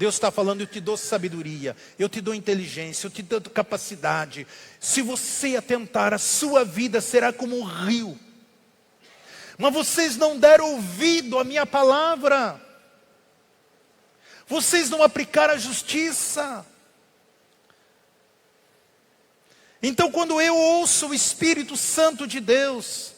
Deus está falando, eu te dou sabedoria, eu te dou inteligência, eu te dou capacidade. Se você atentar, a sua vida será como um rio. Mas vocês não deram ouvido à minha palavra. Vocês não aplicaram a justiça. Então quando eu ouço o Espírito Santo de Deus,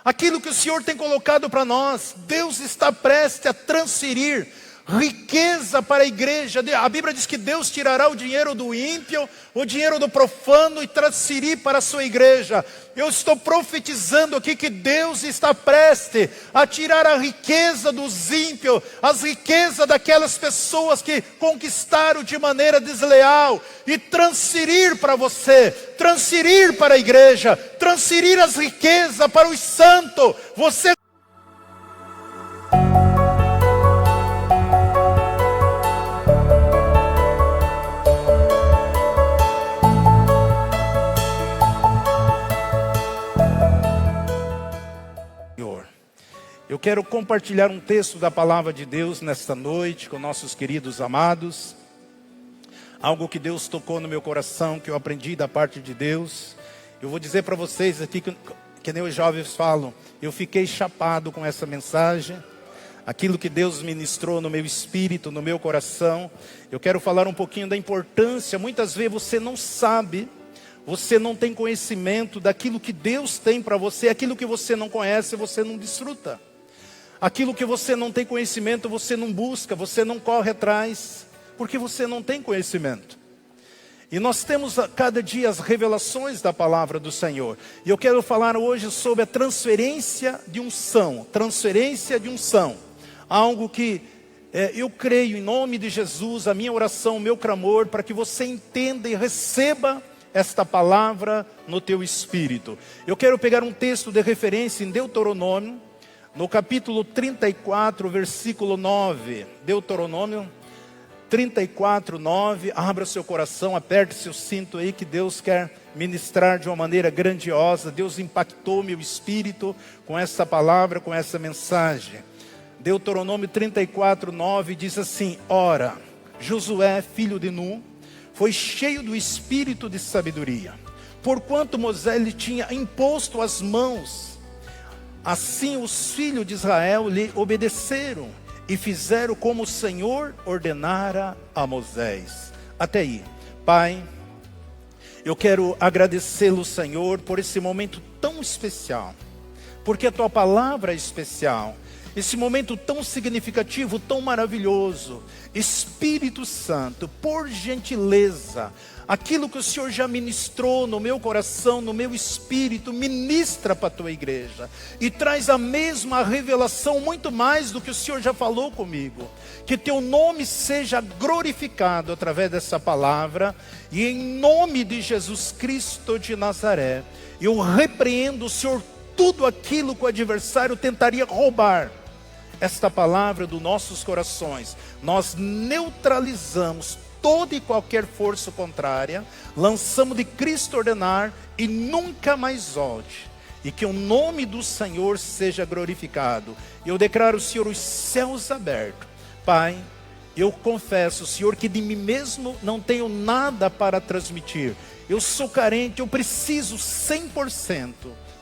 aquilo que o Senhor tem colocado para nós, Deus está prestes a transferir riqueza para a igreja. A Bíblia diz que Deus tirará o dinheiro do ímpio, o dinheiro do profano e transferir para a sua igreja. Eu estou profetizando aqui que Deus está prestes a tirar a riqueza dos ímpios, as riquezas daquelas pessoas que conquistaram de maneira desleal, e transferir para você, transferir para a igreja, transferir as riquezas para os santos. Você Eu quero compartilhar um texto da palavra de Deus nesta noite com nossos queridos amados. Algo que Deus tocou no meu coração, que eu aprendi da parte de Deus. Eu vou dizer para vocês aqui, que nem os jovens falam, eu fiquei chapado com essa mensagem. Aquilo que Deus ministrou no meu espírito, no meu coração. Eu quero falar um pouquinho da importância. Muitas vezes você não sabe, você não tem conhecimento daquilo que Deus tem para você. Aquilo que você não conhece, você não desfruta. Aquilo que você não tem conhecimento, você não busca, você não corre atrás, porque você não tem conhecimento. E nós temos a cada dia as revelações da palavra do Senhor. E eu quero falar hoje sobre a transferência de unção. Transferência de unção. Algo que eu creio em nome de Jesus, a minha oração, o meu clamor, para que você entenda e receba esta palavra no teu espírito. Eu quero pegar um texto de referência em Deuteronômio, no capítulo 34, versículo 9. Deuteronômio 34, 9. Abra seu coração, aperte seu cinto aí, que Deus quer ministrar de uma maneira grandiosa. Deus impactou meu espírito com essa palavra, com essa mensagem. Deuteronômio 34, 9 diz assim: Ora, Josué, filho de Nun, foi cheio do espírito de sabedoria, porquanto Moisés lhe tinha imposto as mãos. Assim os filhos de Israel lhe obedeceram e fizeram como o Senhor ordenara a Moisés. Até aí. Pai, eu quero agradecê-lo, Senhor, por esse momento tão especial, porque a tua palavra é especial. Esse momento tão significativo, tão maravilhoso. Espírito Santo, por gentileza, aquilo que o Senhor já ministrou no meu coração, no meu espírito, ministra para a tua igreja. E traz a mesma revelação, muito mais do que o Senhor já falou comigo. Que teu nome seja glorificado através dessa palavra. E em nome de Jesus Cristo de Nazaré, eu repreendo, Senhor, tudo aquilo que o adversário tentaria roubar. Esta palavra dos nossos corações, nós neutralizamos toda e qualquer força contrária, lançamos de Cristo ordenar e nunca mais volte. E que o nome do Senhor seja glorificado. Eu declaro, Senhor, os céus abertos. Pai, eu confesso, Senhor, que de mim mesmo não tenho nada para transmitir. Eu sou carente, eu preciso 100%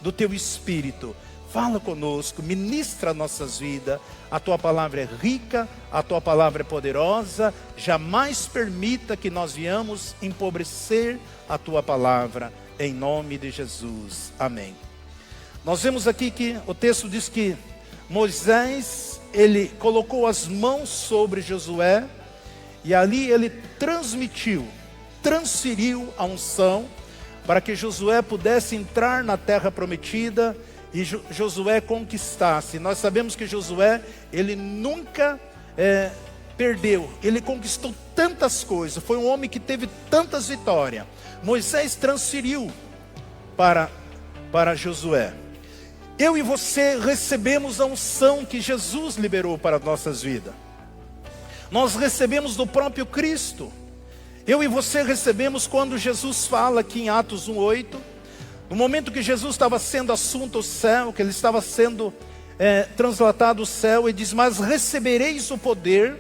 do teu Espírito. Fala conosco, ministra nossas vidas. A tua palavra é rica, a tua palavra é poderosa. Jamais permita que nós venhamos empobrecer a tua palavra, em nome de Jesus. Amém. Nós vemos aqui que o texto diz que Moisés, ele colocou as mãos sobre Josué, e ali ele transferiu a unção, para que Josué pudesse entrar na terra prometida, e Josué conquistasse. Nós sabemos que Josué, ele nunca perdeu. Ele conquistou tantas coisas. Foi um homem que teve tantas vitórias. Moisés transferiu para Josué. Eu e você recebemos a unção que Jesus liberou para nossas vidas. Nós recebemos do próprio Cristo. Eu e você recebemos quando Jesus fala aqui em Atos 1:8. No momento que Jesus estava sendo assunto ao céu, que ele estava sendo translatado ao céu, ele diz: mas recebereis o poder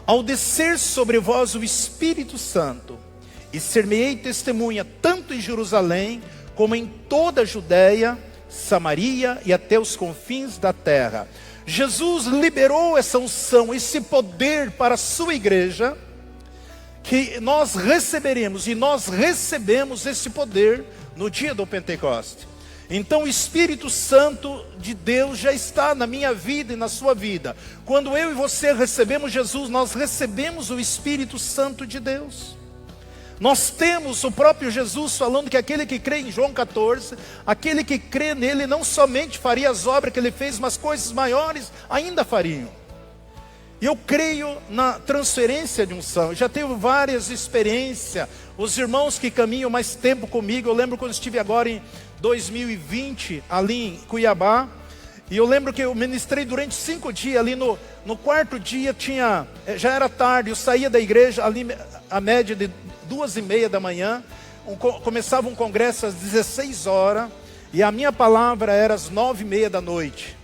ao descer sobre vós o Espírito Santo, e ser-me-ei testemunha tanto em Jerusalém, como em toda a Judéia, Samaria e até os confins da terra. Jesus liberou essa unção, esse poder para a sua igreja, que nós receberemos, e nós recebemos esse poder no dia do Pentecoste. Então o Espírito Santo de Deus já está na minha vida e na sua vida. Quando eu e você recebemos Jesus, nós recebemos o Espírito Santo de Deus. Nós temos o próprio Jesus falando que aquele que crê em João 14, aquele que crê nele não somente faria as obras que ele fez, mas coisas maiores ainda fariam. E eu creio na transferência de unção. Eu já tenho várias experiências. Os irmãos que caminham mais tempo comigo, eu lembro quando estive agora em 2020, ali em Cuiabá, e eu lembro que eu ministrei durante 5 dias, ali no 4º dia já era tarde, eu saía da igreja, ali a média de 2h30 da manhã, começava um congresso às 16 horas, e a minha palavra era às 9h30 da noite.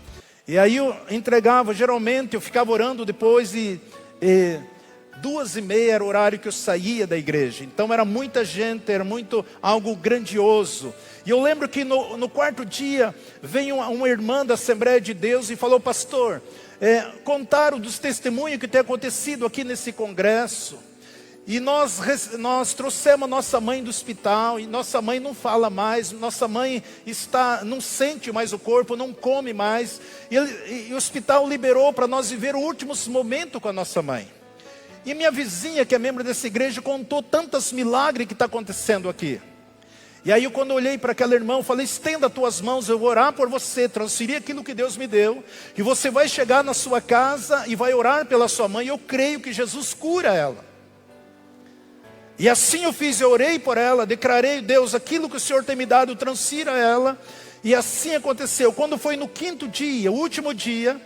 E aí eu entregava, geralmente eu ficava orando depois, e 2h30 era o horário que eu saía da igreja. Então era muita gente, era algo grandioso. E eu lembro que no 4º dia, veio uma irmã da Assembleia de Deus e falou: pastor, contaram dos testemunhos que tem acontecido aqui nesse congresso. E nós trouxemos a nossa mãe do hospital, e nossa mãe não fala mais, nossa mãe não sente mais o corpo, não come mais. E o hospital liberou para nós viver os últimos momentos com a nossa mãe. E minha vizinha, que é membro dessa igreja, contou tantos milagres que está acontecendo aqui. E aí quando eu olhei para aquela irmã, eu falei: estenda as tuas mãos, eu vou orar por você, transferir aquilo que Deus me deu. E você vai chegar na sua casa e vai orar pela sua mãe. Eu creio que Jesus cura ela. E assim eu fiz, eu orei por ela, declarei: Deus, aquilo que o Senhor tem me dado, transfira ela. E assim aconteceu. Quando foi no 5º dia, o último dia,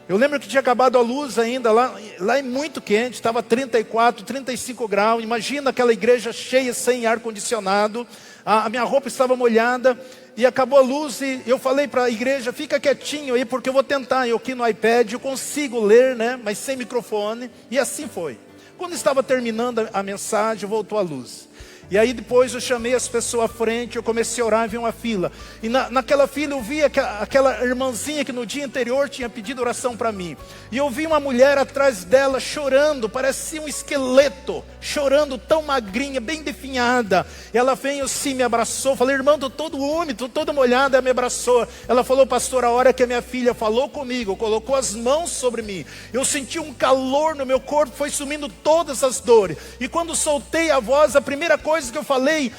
eu lembro que tinha acabado a luz ainda, lá é muito quente, estava 34, 35 graus, imagina aquela igreja cheia, sem ar-condicionado, a minha roupa estava molhada, e acabou a luz, e eu falei para a igreja: fica quietinho aí, porque eu vou tentar, eu aqui no iPad, eu consigo ler, né, mas sem microfone, e assim foi. Quando estava terminando a mensagem, voltou a luz. E aí depois eu chamei as pessoas à frente, eu comecei a orar e vi uma fila. E naquela fila eu vi aquela irmãzinha que no dia anterior tinha pedido oração para mim. E eu vi uma mulher atrás dela chorando, parecia um esqueleto, chorando, tão magrinha, bem definhada. E ela veio assim, me abraçou, falei: irmão, estou todo úmido, estou toda molhada, ela me abraçou. Ela falou: pastor, a hora que a minha filha falou comigo, colocou as mãos sobre mim, eu senti um calor no meu corpo, foi sumindo todas as dores. E quando soltei a voz, a primeira coisa que eu falei: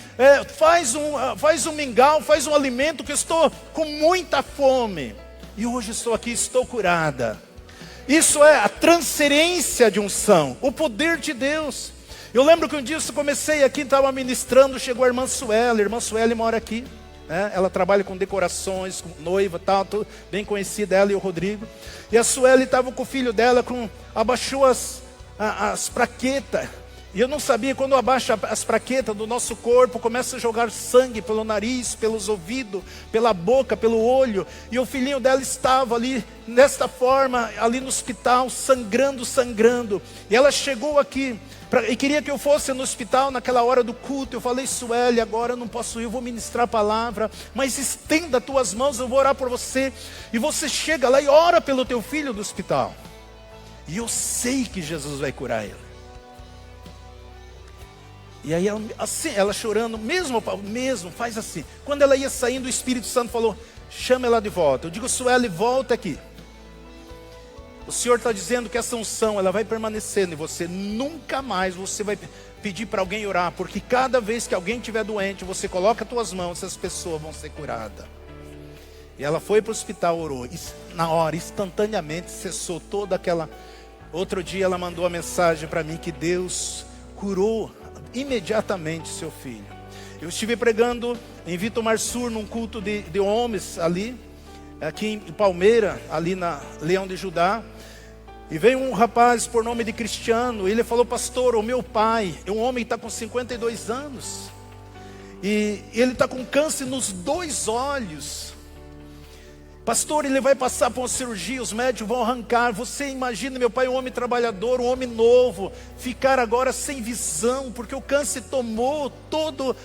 faz um mingau, faz um alimento, que eu estou com muita fome. E hoje estou aqui, estou curada. Isso é a transferência de unção, o poder de Deus. Eu lembro que um dia eu comecei aqui, estava ministrando, chegou a irmã Sueli mora aqui, né? Ela trabalha com decorações, com noiva, tal, bem conhecida, ela e o Rodrigo. E a Sueli estava com o filho dela, abaixou as praquetas. E eu não sabia, quando abaixa as praquetas do nosso corpo, começa a jogar sangue pelo nariz, pelos ouvidos, pela boca, pelo olho. E o filhinho dela estava ali, desta forma, ali no hospital, sangrando. E ela chegou aqui, e queria que eu fosse no hospital naquela hora do culto. Eu falei: Sueli, agora eu não posso ir, eu vou ministrar a palavra, mas estenda as tuas mãos, eu vou orar por você. E você chega lá e ora pelo teu filho do hospital. E eu sei que Jesus vai curar ele. E aí assim, ela chorando, mesmo, faz assim. Quando ela ia saindo, o Espírito Santo falou: chama ela de volta. Eu digo: Sueli, volta aqui. O Senhor está dizendo que essa unção, ela vai permanecer em você. Nunca mais você vai pedir para alguém orar, porque cada vez que alguém estiver doente, você coloca as tuas mãos, essas pessoas vão ser curadas. E ela foi para o hospital, orou. Na hora, instantaneamente, cessou toda aquela... Outro dia ela mandou uma mensagem para mim que Deus curou imediatamente seu filho. Eu estive pregando em Vitor Marsur, num culto de homens ali, aqui em Palmeira, ali na Leão de Judá. E veio um rapaz por nome de Cristiano, e ele falou: pastor, o meu pai, um homem que está com 52 anos, e ele está com câncer nos 2 olhos. Pastor, ele vai passar por uma cirurgia, os médicos vão arrancar. Você imagina, meu pai, um homem trabalhador, um homem novo, ficar agora sem visão, porque o câncer tomou todos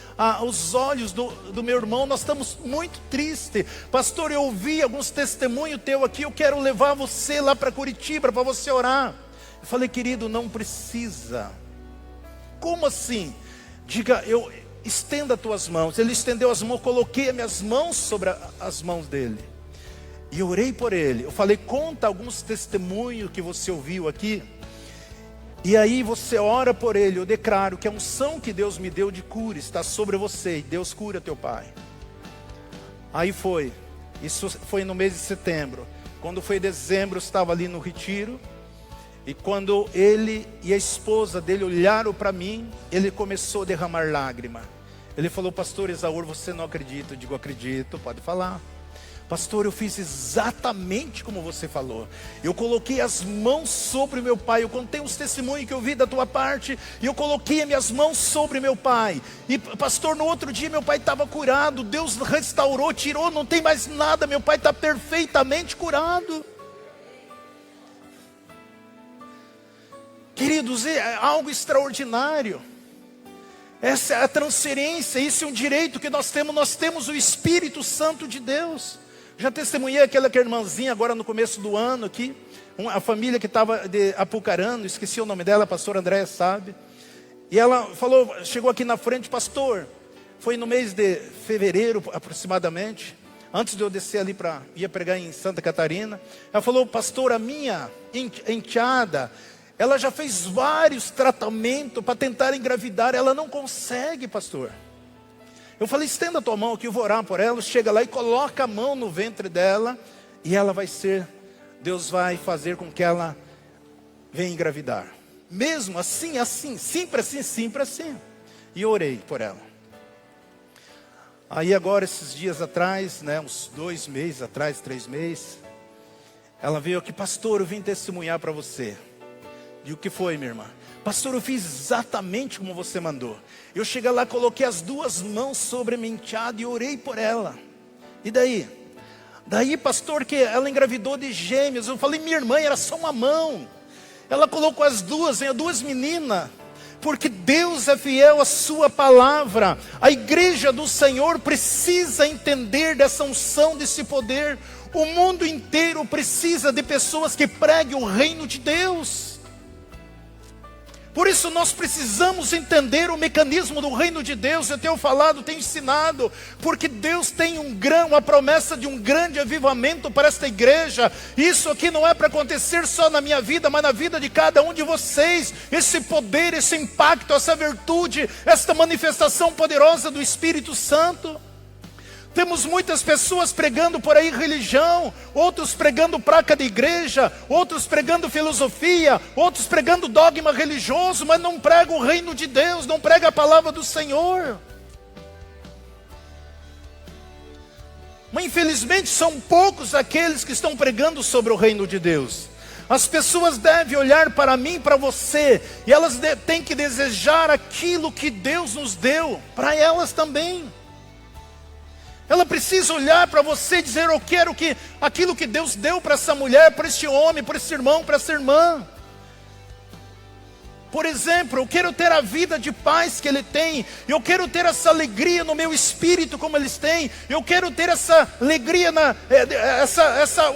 os olhos do meu irmão. Nós estamos muito tristes. Pastor, eu ouvi alguns testemunhos teus aqui, eu quero levar você lá para Curitiba, para você orar. Eu falei, querido, não precisa. Como assim? Diga, estenda as tuas mãos. Ele estendeu as mãos, coloquei as minhas mãos sobre as mãos dele. E orei por ele. Eu falei, conta alguns testemunhos que você ouviu aqui. E aí você ora por ele. Eu declaro que a unção que Deus me deu de cura está sobre você. E Deus cura teu pai. Aí foi. Isso foi no mês de setembro. Quando foi dezembro, eu estava ali no retiro. E quando ele e a esposa dele olharam para mim, ele começou a derramar lágrima. Ele falou, pastor Esaú, você não acredita? Eu digo, acredito, pode falar. Pastor, eu fiz exatamente como você falou. Eu coloquei as mãos sobre meu pai. Eu contei os testemunhos que eu vi da tua parte. E eu coloquei as minhas mãos sobre meu pai. E pastor, no outro dia meu pai estava curado. Deus restaurou, tirou, não tem mais nada. Meu pai está perfeitamente curado. Queridos, é algo extraordinário. Essa é a transferência, isso é um direito que nós temos. Nós temos o Espírito Santo de Deus. Já testemunhei aquela irmãzinha agora no começo do ano aqui, a família que estava de Apucarana, esqueci o nome dela, a pastora Andréia sabe. E ela falou, chegou aqui na frente, pastor, foi no mês de fevereiro aproximadamente, antes de eu descer ali ia pregar em Santa Catarina. Ela falou, pastor, a minha enteada, ela já fez vários tratamentos para tentar engravidar, ela não consegue, pastor. Eu falei, estenda a tua mão aqui, eu vou orar por ela. Chega lá e coloca a mão no ventre dela. E ela vai ser, Deus vai fazer com que ela venha engravidar. Mesmo assim, sempre assim. E eu orei por ela. Aí agora, esses dias atrás, uns 2 meses atrás, 3 meses, ela veio aqui, pastor, eu vim testemunhar para você. E o que foi, minha irmã? Pastor, eu fiz exatamente como você mandou. Eu cheguei lá, coloquei as 2 mãos sobre a minha enteada e orei por ela. E daí? Daí, pastor, que ela engravidou de gêmeos. Eu falei, minha irmã, era só uma mão. Ela colocou as 2, 2 meninas. Porque Deus é fiel à sua palavra. A igreja do Senhor precisa entender dessa unção, desse poder. O mundo inteiro precisa de pessoas que preguem o reino de Deus. Por isso nós precisamos entender o mecanismo do reino de Deus. Eu tenho falado, tenho ensinado, porque Deus tem uma promessa de um grande avivamento para esta igreja. Isso aqui não é para acontecer só na minha vida, mas na vida de cada um de vocês. Esse poder, esse impacto, essa virtude, esta manifestação poderosa do Espírito Santo. Temos muitas pessoas pregando por aí religião, outros pregando placa de igreja, outros pregando filosofia, outros pregando dogma religioso, mas não pregam o reino de Deus, não pregam a palavra do Senhor. Mas infelizmente são poucos aqueles que estão pregando sobre o reino de Deus. As pessoas devem olhar para mim, para você, e elas têm que desejar aquilo que Deus nos deu, para elas também. Ela precisa olhar para você e dizer, eu quero aquilo que Deus deu para essa mulher, para este homem, para esse irmão, para essa irmã. Por exemplo, eu quero ter a vida de paz que ele tem. Eu quero ter essa alegria no meu espírito como eles têm. Eu quero ter essa alegria,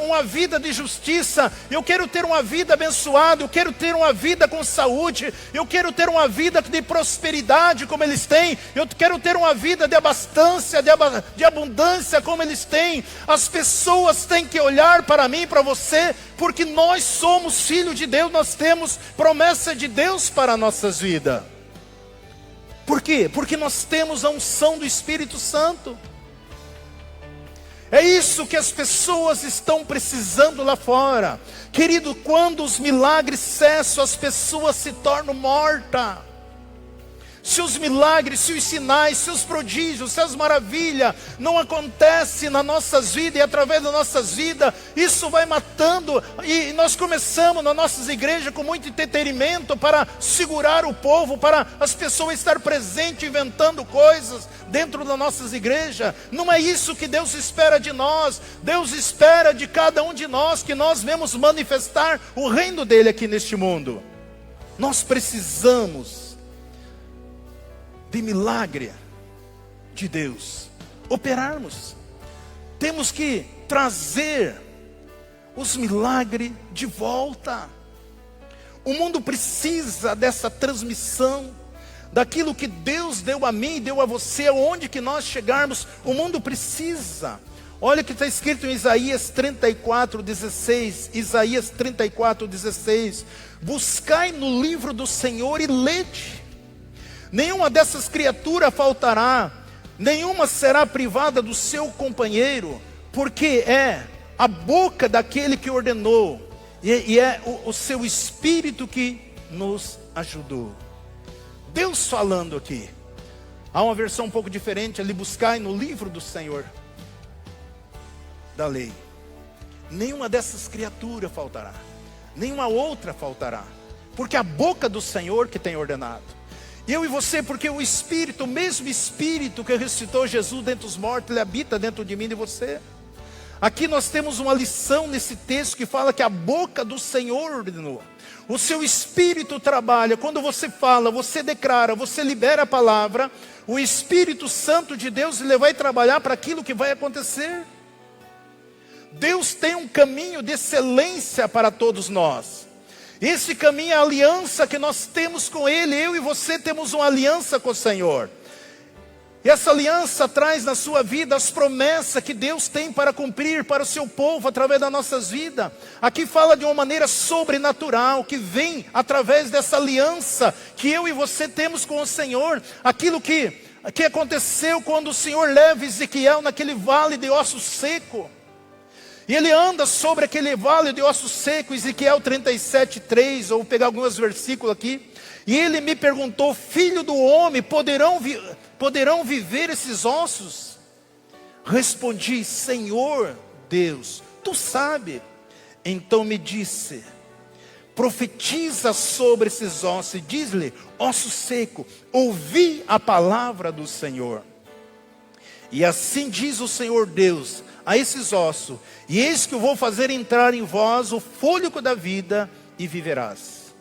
uma vida de justiça. Eu quero ter uma vida abençoada. Eu quero ter uma vida com saúde. Eu quero ter uma vida de prosperidade como eles têm. Eu quero ter uma vida de abastança, de abundância como eles têm. As pessoas têm que olhar para mim e para você, porque nós somos filhos de Deus. Nós temos promessa de Deus para nossas vidas. Por quê? Porque nós temos a unção do Espírito Santo. É isso que as pessoas estão precisando lá fora. Querido, quando os milagres cessam, as pessoas se tornam mortas. se os milagres, se os sinais, se os prodígios, se as maravilhas não acontecem nas nossas vidas e através das nossas vidas, isso vai matando. E nós começamos nas nossas igrejas com muito entretenimento para segurar o povo, para as pessoas estar presentes, inventando coisas dentro das nossas igrejas. Não é isso que Deus espera de nós. Deus espera de cada um de nós que nós vemos manifestar o reino dele aqui neste mundo. Nós precisamos de milagre de Deus operarmos. Temos que trazer os milagres de volta. O mundo precisa dessa transmissão, daquilo que Deus deu a mim e deu a você, aonde que nós chegarmos, o mundo precisa. Olha o que está escrito em Isaías 34:16. Isaías 34:16. Buscai no livro do Senhor e lede. Nenhuma dessas criaturas faltará, nenhuma será privada do seu companheiro, porque é a boca daquele que ordenou, e é o seu Espírito que nos ajudou. Deus falando aqui. Há uma versão um pouco diferente ali: buscai no livro do Senhor da lei. Nenhuma dessas criaturas faltará, nenhuma outra faltará, porque a boca do Senhor que tem ordenado. Eu e você, porque o Espírito, o mesmo Espírito que ressuscitou Jesus dentre os mortos, ele habita dentro de mim e de você. Aqui nós temos uma lição nesse texto que fala que a boca do Senhor ordenou. O seu Espírito trabalha. Quando você fala, você declara, você libera a palavra, o Espírito Santo de Deus, ele vai trabalhar para aquilo que vai acontecer. Deus tem um caminho de excelência para todos nós. Esse caminho é a aliança que nós temos com Ele. Eu e você temos uma aliança com o Senhor. E essa aliança traz na sua vida as promessas que Deus tem para cumprir para o seu povo através das nossas vidas. Aqui fala de uma maneira sobrenatural, que vem através dessa aliança que eu e você temos com o Senhor. Aquilo que aconteceu quando o Senhor leva Ezequiel naquele vale de ossos secos. E ele anda sobre aquele vale de ossos secos, Ezequiel 37:3, ou vou pegar alguns versículos aqui. E ele me perguntou: filho do homem, poderão viver esses ossos? Respondi: Senhor Deus, tu sabes. Então me disse: profetiza sobre esses ossos e diz-lhe: osso seco, ouvi a palavra do Senhor. E assim diz o Senhor Deus a esses ossos: e eis que eu vou fazer entrar em vós o fôlego da vida, e viverás.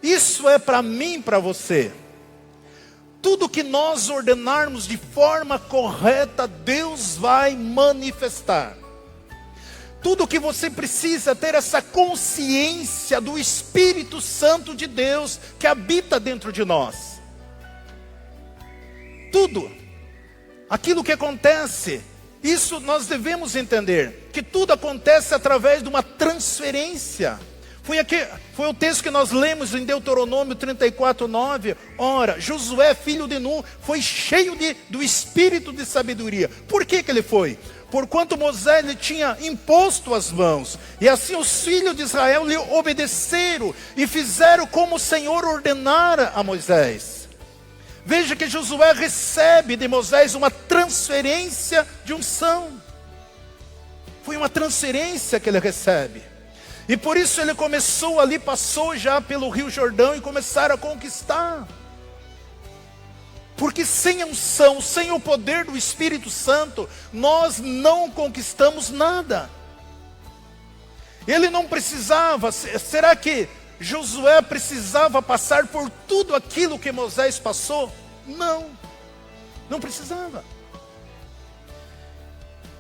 Isso é para mim e para você. Tudo que nós ordenarmos de forma correta, Deus vai manifestar. Tudo que você precisa ter essa consciência do Espírito Santo de Deus que habita dentro de nós. Tudo aquilo que acontece, isso nós devemos entender, que tudo acontece através de uma transferência. Foi o texto que nós lemos em Deuteronômio 34:9. Ora, Josué, filho de Nun, foi cheio do espírito de sabedoria. Por que ele foi? Porquanto Moisés lhe tinha imposto as mãos, e assim os filhos de Israel lhe obedeceram, e fizeram como o Senhor ordenara a Moisés. Veja que Josué recebe de Moisés uma transferência de unção. Foi uma transferência que ele recebe. E por isso ele começou ali, passou já pelo Rio Jordão e começaram a conquistar. Porque sem a unção, sem o poder do Espírito Santo, nós não conquistamos nada. Ele não precisava, será que Josué precisava passar por tudo aquilo que Moisés passou? Não, não precisava.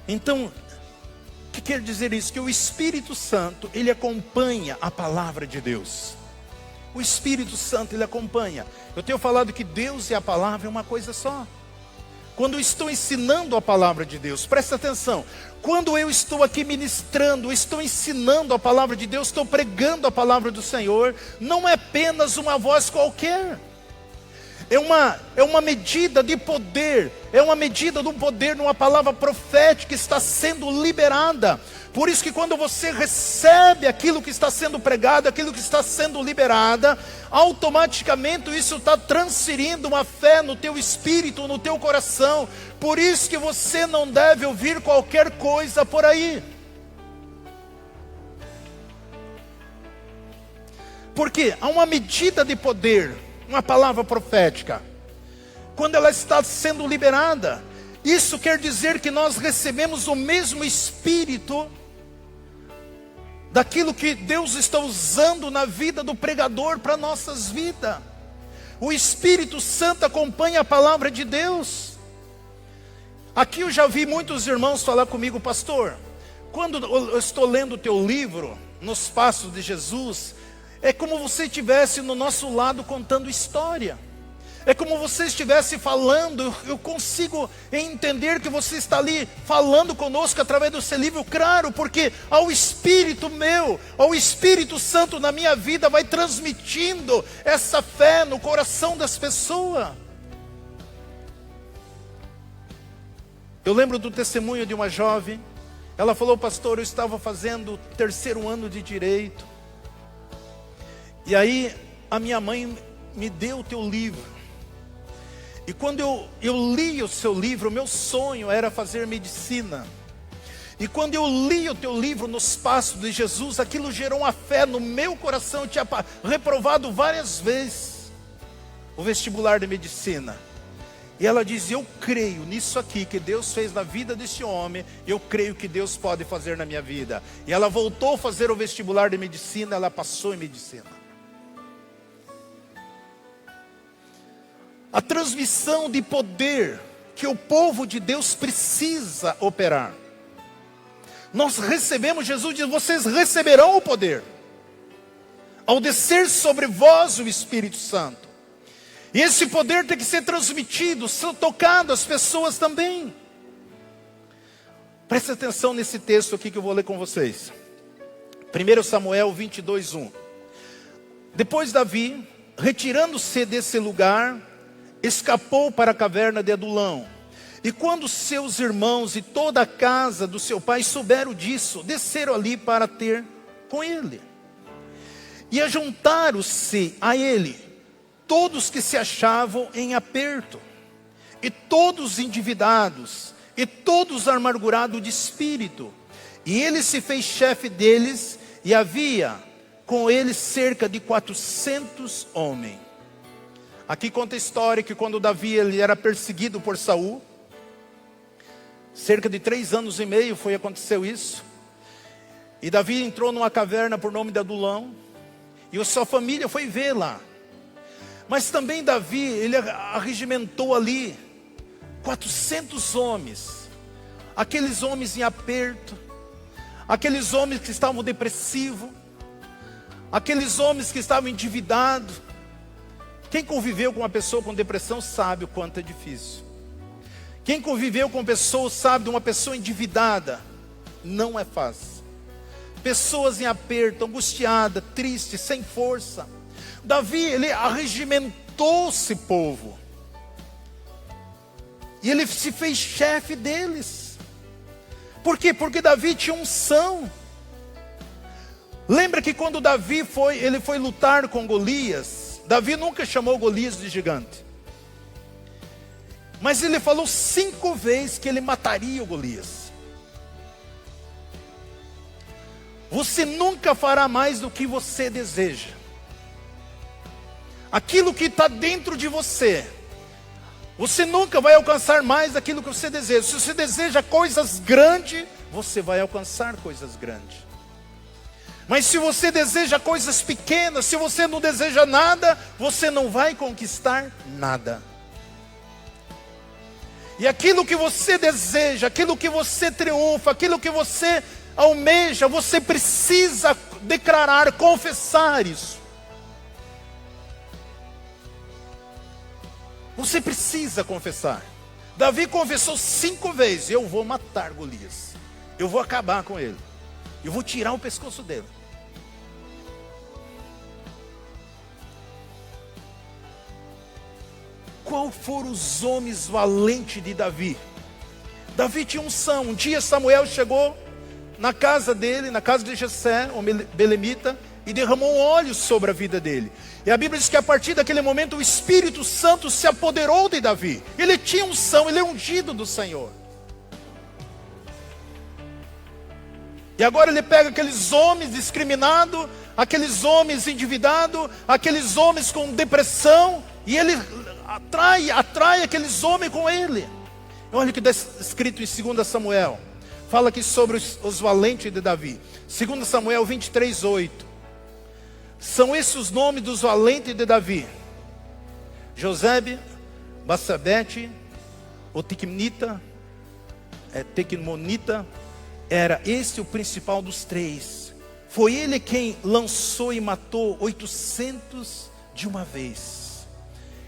Então, o que quer dizer isso? Que o Espírito Santo, ele acompanha a palavra de Deus. O Espírito Santo, ele acompanha. Eu tenho falado que Deus e a palavra é uma coisa só. Quando eu estou ensinando a palavra de Deus, presta atenção. Quando eu estou aqui ministrando, estou ensinando a palavra de Deus, estou pregando a palavra do Senhor, não é apenas uma voz qualquer. é uma medida de poder, é uma medida do poder numa palavra profética que está sendo liberada. Por isso que quando você recebe aquilo que está sendo pregado, aquilo que está sendo liberada, automaticamente isso está transferindo uma fé no teu espírito, no teu coração. Por isso que você não deve ouvir qualquer coisa por aí. Porque há uma medida de poder, uma palavra profética, quando ela está sendo liberada, isso quer dizer que nós recebemos o mesmo espírito daquilo que Deus está usando na vida do pregador para nossas vidas. O Espírito Santo acompanha a palavra de Deus. Aqui eu já vi muitos irmãos falar comigo: pastor, quando eu estou lendo o teu livro, Nos Passos de Jesus, é como você estivesse no nosso lado contando história. É como você estivesse falando, eu consigo entender que você está ali falando conosco através do seu livro, claro, porque ao Espírito meu, ao Espírito Santo na minha vida vai transmitindo essa fé no coração das pessoas. Eu lembro do testemunho de uma jovem, ela falou: pastor, eu estava fazendo o 3º ano de Direito, e aí a minha mãe me deu o teu livro. E quando eu li o seu livro, o meu sonho era fazer medicina. E quando eu li o teu livro, Nos Passos de Jesus, aquilo gerou uma fé no meu coração. Eu tinha reprovado várias vezes o vestibular de medicina. E ela diz: eu creio nisso aqui que Deus fez na vida desse homem, eu creio que Deus pode fazer na minha vida. E ela voltou a fazer o vestibular de medicina, ela passou em medicina. A transmissão de poder que o povo de Deus precisa operar. Nós recebemos, Jesus diz: vocês receberão o poder ao descer sobre vós o Espírito Santo. E esse poder tem que ser transmitido, ser tocado às pessoas também. Preste atenção nesse texto aqui que eu vou ler com vocês. 1 Samuel 22:1. Depois Davi, retirando-se desse lugar, escapou para a caverna de Adulão. E quando seus irmãos e toda a casa do seu pai souberam disso, desceram ali para ter com ele. E ajuntaram-se a ele todos que se achavam em aperto, e todos endividados, e todos amargurados de espírito. E ele se fez chefe deles, e havia com ele cerca de 400 homens. Aqui conta a história que quando Davi ele era perseguido por Saul, cerca de 3 anos e meio aconteceu isso. E Davi entrou numa caverna por nome de Adulão, e a sua família foi ver lá. Mas também Davi, ele arregimentou ali 400 homens, aqueles homens em aperto, aqueles homens que estavam depressivos, aqueles homens que estavam endividados. Quem conviveu com uma pessoa com depressão sabe o quanto é difícil. Quem conviveu com pessoas sabe de uma pessoa endividada, não é fácil. Pessoas em aperto, angustiada, triste, sem força. Davi, ele arregimentou esse povo. E ele se fez chefe deles. Por quê? Porque Davi tinha unção. Lembra que quando Davi foi lutar com Golias, Davi nunca chamou Golias de gigante. Mas ele falou 5 vezes que ele mataria o Golias. Você nunca fará mais do que você deseja. Aquilo que está dentro de você, você nunca vai alcançar mais daquilo que você deseja. Se você deseja coisas grandes, você vai alcançar coisas grandes. Mas se você deseja coisas pequenas, se você não deseja nada, você não vai conquistar nada. E aquilo que você deseja, aquilo que você triunfa, aquilo que você almeja, você precisa declarar, confessar isso. Você precisa confessar. Davi confessou 5 vezes: eu vou matar Golias, eu vou acabar com ele, eu vou tirar o pescoço dele. qual foram os homens valentes de Davi? Davi tinha unção. Um dia Samuel chegou na casa dele, na casa de Jessé, o belemita, e derramou um óleo sobre a vida dele. E a Bíblia diz que a partir daquele momento o Espírito Santo se apoderou de Davi. Ele tinha unção, ele é ungido do Senhor. E agora ele pega aqueles homens discriminados, aqueles homens endividados, aqueles homens com depressão, e ele atrai aqueles homens com ele. Olha o que está escrito em 2 Samuel. Fala aqui sobre os valentes de Davi. 2 Samuel 23:8. São esses os nomes dos valentes de Davi: Josebe, Bassabete, o Tiquimnita, Tequmonita. Era este o principal dos três. Foi ele quem lançou e matou 800 de uma vez.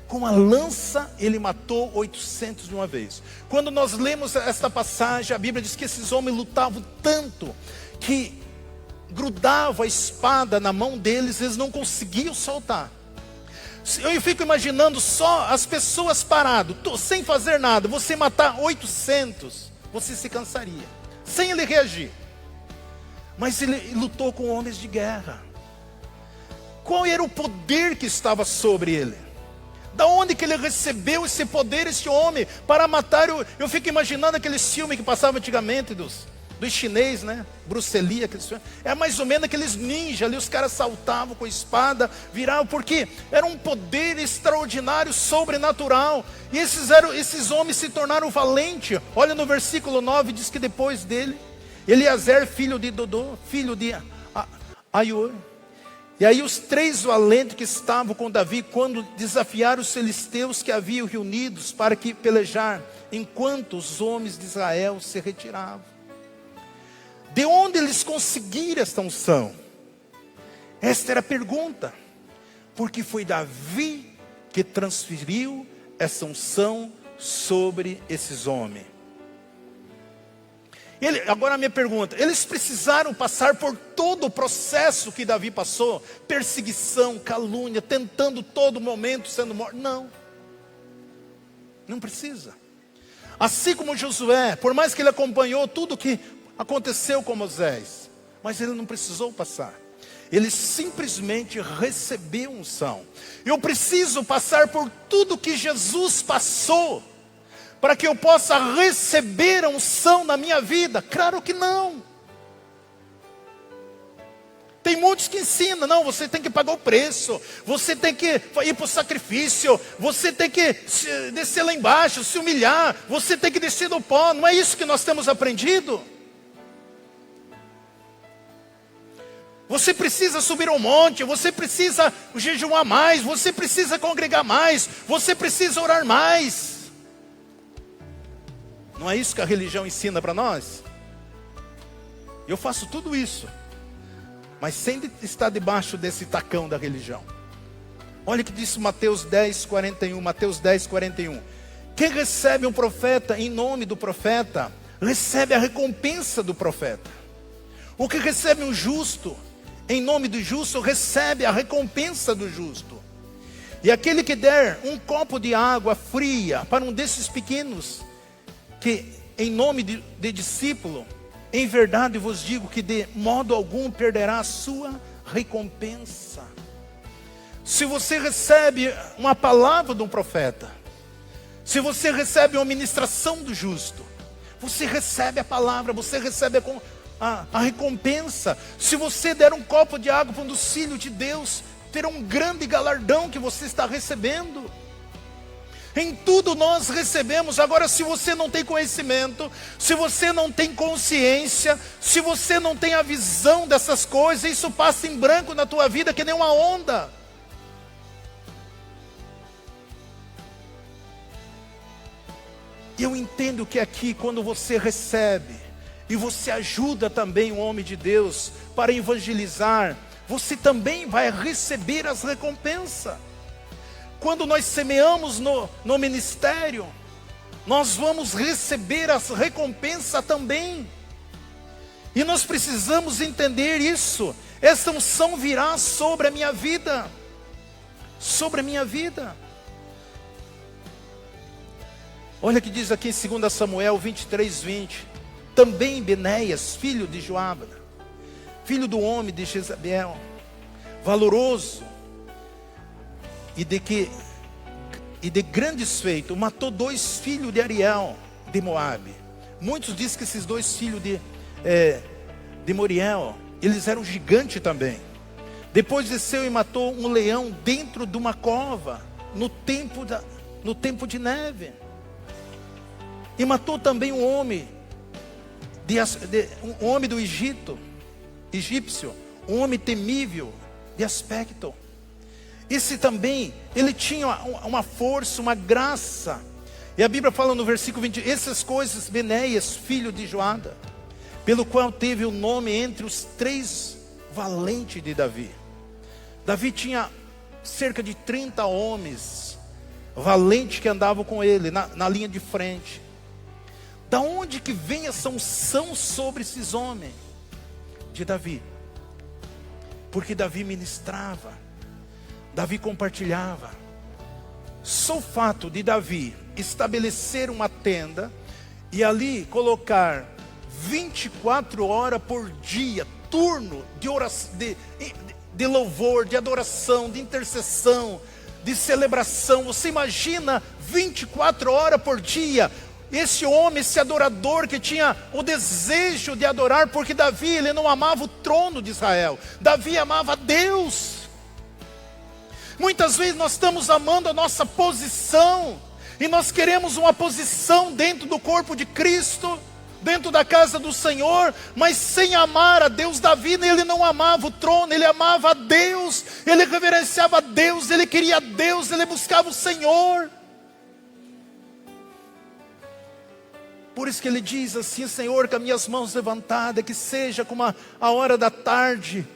Com a lança ele matou 800 de uma vez. Quando nós lemos esta passagem, a Bíblia diz que esses homens lutavam tanto que grudava a espada na mão deles, eles não conseguiam soltar. Eu fico imaginando só as pessoas paradas, sem fazer nada. Você matar 800, você se cansaria, sem ele reagir. Mas ele lutou com homens de guerra. Qual era o poder que estava sobre ele? Da onde que ele recebeu esse poder, esse homem, para matar? Eu fico imaginando aqueles filmes que passavam antigamente dos chineses, né? Bruce Lee, é mais ou menos aqueles ninjas ali, os caras saltavam com a espada, viravam, porque era um poder extraordinário, sobrenatural. E esses homens se tornaram valentes. Olha no versículo 9, diz que depois dele, Eliezer, filho de Dodô, filho de Aior. E aí os três valentes que estavam com Davi, quando desafiaram os filisteus que haviam reunidos para que pelejar, enquanto os homens de Israel se retiravam. De onde eles conseguiram esta unção? Esta era a pergunta. Porque foi Davi que transferiu essa unção sobre esses homens. Agora a minha pergunta: eles precisaram passar por todo o processo que Davi passou? Perseguição, calúnia, tentando todo momento sendo morto? Não. Não precisa. Assim como Josué, por mais que ele acompanhou tudo que aconteceu com Moisés, mas ele não precisou passar. Ele simplesmente recebeu unção. Eu preciso passar por tudo que Jesus passou para que eu possa receber a unção na minha vida? Claro que não. Tem muitos que ensinam: não, você tem que pagar o preço, você tem que ir para o sacrifício, você tem que descer lá embaixo, se humilhar, você tem que descer do pó. Não é isso que nós temos aprendido? Você precisa subir ao monte, você precisa jejuar mais, você precisa congregar mais, você precisa orar mais. Não é isso que a religião ensina para nós? Eu faço tudo isso, mas sem estar debaixo desse tacão da religião. Olha o que diz Mateus 10:41. Mateus 10:41. Quem recebe um profeta em nome do profeta, recebe a recompensa do profeta. O que recebe um justo em nome do justo, recebe a recompensa do justo. E aquele que der um copo de água fria para um desses pequenos, que em nome de discípulo, em verdade vos digo que de modo algum perderá a sua recompensa. Se você recebe uma palavra de um profeta, se você recebe uma ministração do justo, você recebe a palavra, você recebe a recompensa. Se você der um copo de água para um dos filhos de Deus, terá um grande galardão que você está recebendo. Em tudo nós recebemos. Agora, se você não tem conhecimento, se você não tem consciência, se você não tem a visão dessas coisas, isso passa em branco na tua vida que nem uma onda. Eu entendo que aqui, quando você recebe e você ajuda também um homem de Deus para evangelizar, você também vai receber as recompensas. Quando nós semeamos no ministério, nós vamos receber as recompensas também. E nós precisamos entender isso. Essa unção virá sobre a minha vida. Sobre a minha vida. Olha o que diz aqui em 2 Samuel 23:20. Também Benéias, filho de Joabe, filho do homem de Jezabel, valoroso e de grandes feitos, matou 2 filhos de Ariel de Moabe. Muitos dizem que esses 2 filhos de Moriel, eles eram gigantes também. Depois desceu e matou um leão dentro de uma cova, no tempo de neve. E matou também um homem do egípcio, um homem temível de aspecto. Esse também, ele tinha uma força, uma graça. E a Bíblia fala no versículo 20, essas coisas, Benéias, filho de Joada, pelo qual teve o nome entre os 3 valentes de Davi. Davi tinha cerca de 30 homens valentes que andavam com ele, na linha de frente. Da onde que vem essa unção sobre esses homens? De Davi. Porque Davi ministrava, Davi compartilhava. Só o fato de Davi estabelecer uma tenda e ali colocar 24 horas por dia, turno de oração, de louvor, de adoração, de intercessão, de celebração. Você imagina 24 horas por dia, esse homem, esse adorador que tinha o desejo de adorar, porque Davi, ele não amava o trono de Israel, Davi amava Deus. Muitas vezes nós estamos amando a nossa posição, e nós queremos uma posição dentro do corpo de Cristo, dentro da casa do Senhor, mas sem amar a Deus. Davi, ele não amava o trono, ele amava a Deus, ele reverenciava a Deus, ele queria a Deus, ele buscava o Senhor. Por isso que ele diz assim: Senhor, com as minhas mãos levantadas, que seja como a hora da tarde,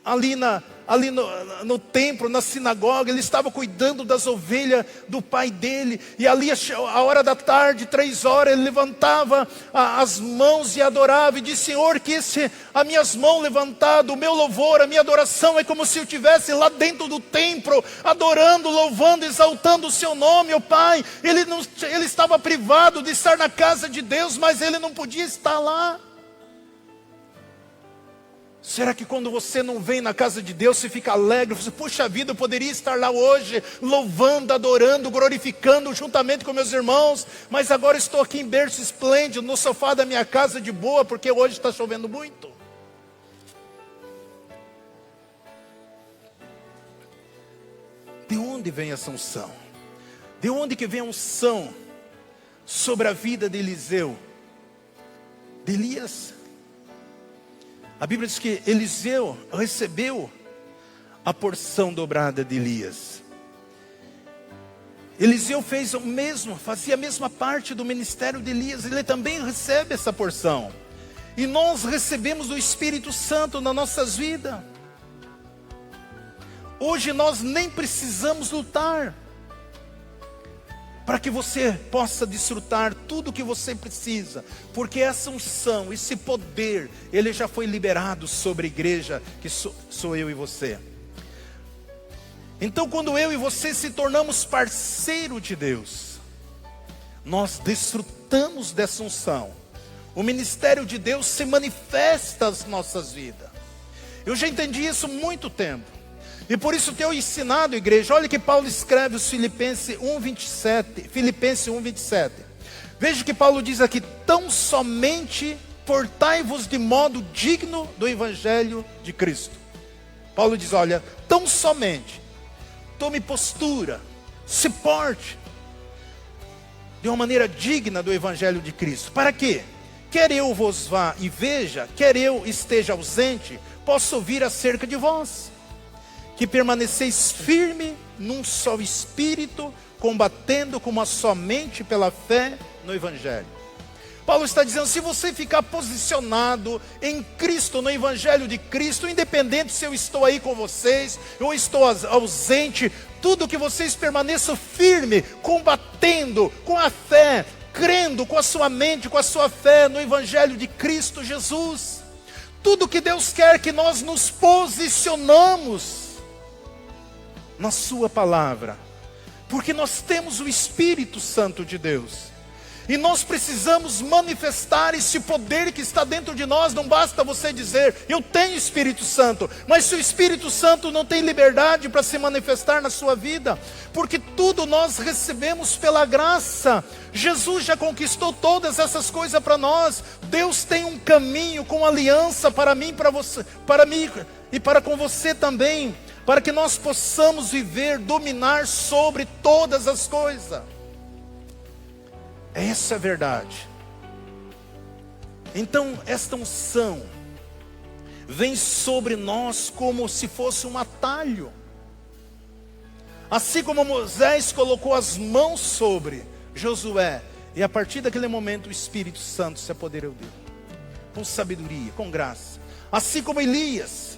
ali no templo, na sinagoga. Ele estava cuidando das ovelhas do pai dele, e ali a hora da tarde, 3 horas, ele levantava as mãos e adorava, e disse: Senhor, que as minhas mãos levantadas, o meu louvor, a minha adoração é como se eu estivesse lá dentro do templo, adorando, louvando, exaltando o seu nome, ó Pai. Ele estava privado de estar na casa de Deus, mas ele não podia estar lá. Será que quando você não vem na casa de Deus, você fica alegre? Você, puxa vida, eu poderia estar lá hoje, louvando, adorando, glorificando, juntamente com meus irmãos, mas agora estou aqui em berço esplêndido, no sofá da minha casa de boa, porque hoje está chovendo muito. De onde vem essa unção? De onde que vem a unção sobre a vida de Eliseu? De Elias? A Bíblia diz que Eliseu recebeu a porção dobrada de Elias. Eliseu fez o mesmo, fazia a mesma parte do ministério de Elias. Ele também recebe essa porção. E nós recebemos o Espírito Santo nas nossas vidas. Hoje nós nem precisamos lutar, para que você possa desfrutar tudo o que você precisa, porque essa unção, esse poder, ele já foi liberado sobre a igreja, que sou eu e você. Então, quando eu e você se tornamos parceiro de Deus, nós desfrutamos dessa unção. O ministério de Deus se manifesta nas nossas vidas. Eu já entendi isso há muito tempo. E por isso tenho ensinado, igreja. Olha que Paulo escreve os Filipenses 1:27. Veja que Paulo diz aqui: tão somente portai-vos de modo digno do Evangelho de Cristo. Paulo diz: olha, tão somente, tome postura, se porte de uma maneira digna do Evangelho de Cristo. Para quê? Quer eu vos vá e veja, quer eu esteja ausente, posso ouvir acerca de vós, que permaneceis firme num só espírito, combatendo como a somente pela fé no Evangelho. Paulo está dizendo: se você ficar posicionado em Cristo, no Evangelho de Cristo, independente se eu estou aí com vocês, ou estou ausente, tudo que vocês permaneçam firme, combatendo com a fé, crendo com a sua mente, com a sua fé no Evangelho de Cristo Jesus. Tudo que Deus quer que nós nos posicionamos na sua palavra, porque nós temos o Espírito Santo de Deus. E nós precisamos manifestar esse poder que está dentro de nós. Não basta você dizer, eu tenho Espírito Santo. Mas se o Espírito Santo não tem liberdade para se manifestar na sua vida, porque tudo nós recebemos pela graça. Jesus já conquistou todas essas coisas para nós. Deus tem um caminho com aliança para mim, para você, para mim e para com você também, para que nós possamos viver, dominar sobre todas as coisas. Essa é a verdade. Então, esta unção vem sobre nós como se fosse um atalho. Assim como Moisés colocou as mãos sobre Josué, e a partir daquele momento o Espírito Santo se apoderou dele, com sabedoria, com graça. Assim como Elias,